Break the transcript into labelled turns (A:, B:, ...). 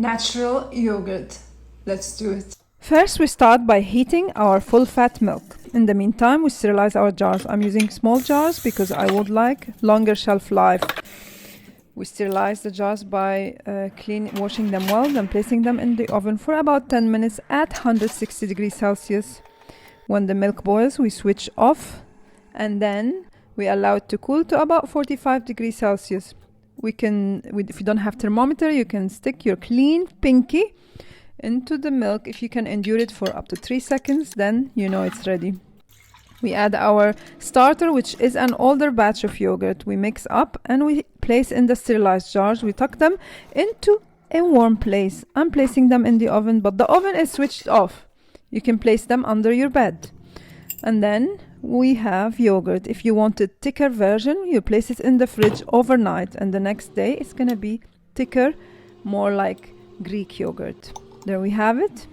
A: natural yogurt. Let's do it.
B: First, we start by heating our full-fat milk. In the meantime, we sterilize our jars. I'm using small jars because I would like longer shelf life. We sterilize the jars by washing them well, then placing them in the oven for about 10 minutes at 160 degrees Celsius. When the milk boils, we switch off and then we allow it to cool to about 45 degrees Celsius. If you don't have thermometer, you can stick your clean pinky into the milk. If you can endure it for up to 3 seconds, then you know it's ready. We add our starter, which is an older batch of yogurt. We mix up and we place in the sterilized jars. We tuck them into a warm place. I'm placing them in the oven, but the oven is switched off. You can place them under your bed. And then we have yogurt. If you want a thicker version, you place it in the fridge overnight, and the next day it's gonna be thicker, more like Greek yogurt. There we have it.